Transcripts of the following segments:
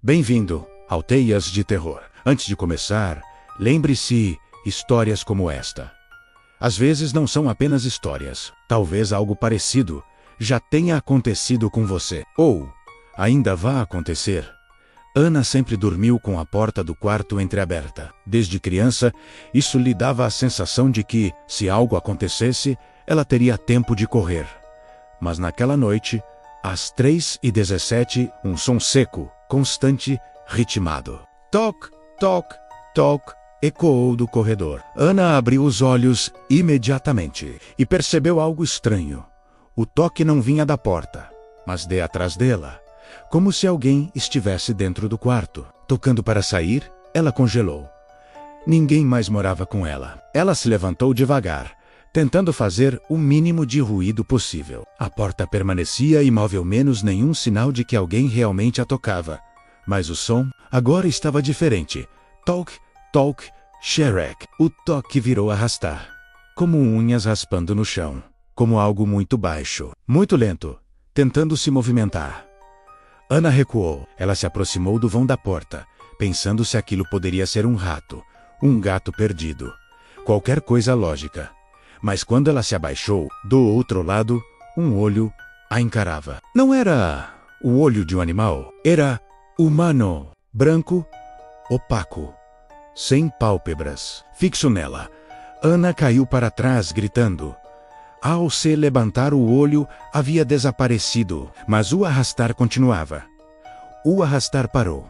Bem-vindo ao Teias de Terror. Antes de começar, lembre-se, histórias como esta. Às vezes não são apenas histórias. Talvez algo parecido já tenha acontecido com você. Ou ainda vá acontecer. Ana sempre dormiu com a porta do quarto entreaberta. Desde criança, isso lhe dava a sensação de que, se algo acontecesse, ela teria tempo de correr. Mas naquela noite, às 3h17, um som seco, constante, ritmado. Toc, toc, toc, ecoou do corredor. Ana abriu os olhos imediatamente e percebeu algo estranho. O toque não vinha da porta, mas de atrás dela, como se alguém estivesse dentro do quarto. Tocando para sair, ela congelou. Ninguém mais morava com ela. Ela se levantou devagar, tentando fazer o mínimo de ruído possível. A porta permanecia imóvel, menos nenhum sinal de que alguém realmente a tocava. Mas o som agora estava diferente. Toc, toc, xerec. O toque virou arrastar, como unhas raspando no chão, como algo muito baixo, muito lento, tentando se movimentar. Ana recuou. Ela se aproximou do vão da porta, pensando se aquilo poderia ser um rato, um gato perdido, qualquer coisa lógica. Mas quando ela se abaixou, do outro lado, um olho a encarava. Não era o olho de um animal, era humano, branco, opaco, sem pálpebras, fixo nela. Ana caiu para trás, gritando. Ao se levantar, o olho havia desaparecido, mas o arrastar continuava. O arrastar parou.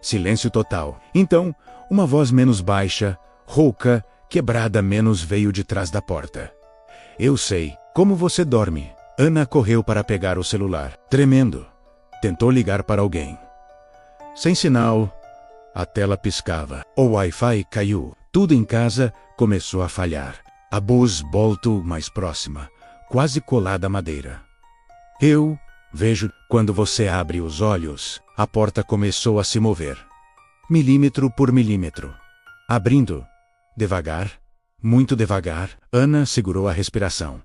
Silêncio total. Então, uma voz menos baixa, rouca, quebrada menos veio de trás da porta. Eu sei como você dorme. Ana correu para pegar o celular. Tremendo, tentou ligar para alguém. Sem sinal, a tela piscava. O Wi-Fi caiu. Tudo em casa começou a falhar. A voz voltou mais próxima, quase colada à madeira. Eu vejo. Quando você abre os olhos, a porta começou a se mover. Milímetro por milímetro. Abrindo. Devagar, muito devagar. Ana segurou a respiração.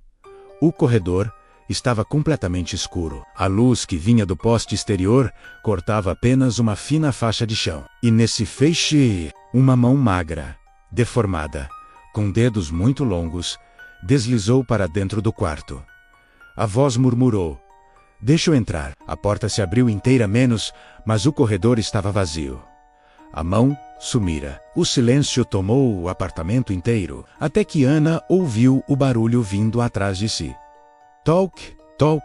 O corredor estava completamente escuro. A luz que vinha do poste exterior cortava apenas uma fina faixa de chão. E nesse feixe, uma mão magra, deformada, com dedos muito longos, deslizou para dentro do quarto. A voz murmurou. Deixa eu entrar. A porta se abriu inteira mas o corredor estava vazio. A mão sumira. O silêncio tomou o apartamento inteiro, até que Ana ouviu o barulho vindo atrás de si. Toc, toc.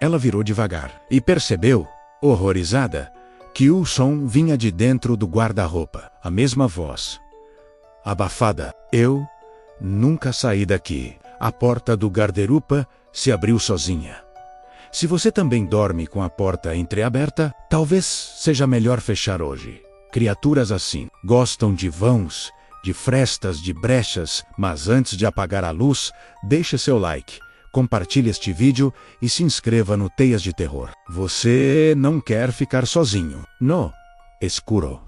Ela virou devagar e percebeu, horrorizada, que o som vinha de dentro do guarda-roupa. A mesma voz. Abafada. Eu nunca saí daqui. A porta do guarda-roupa se abriu sozinha. Se você também dorme com a porta entreaberta, talvez seja melhor fechar hoje. Criaturas assim gostam de vãos, de frestas, de brechas, mas antes de apagar a luz, deixe seu like, compartilhe este vídeo e se inscreva no Teias de Terror. Você não quer ficar sozinho no escuro.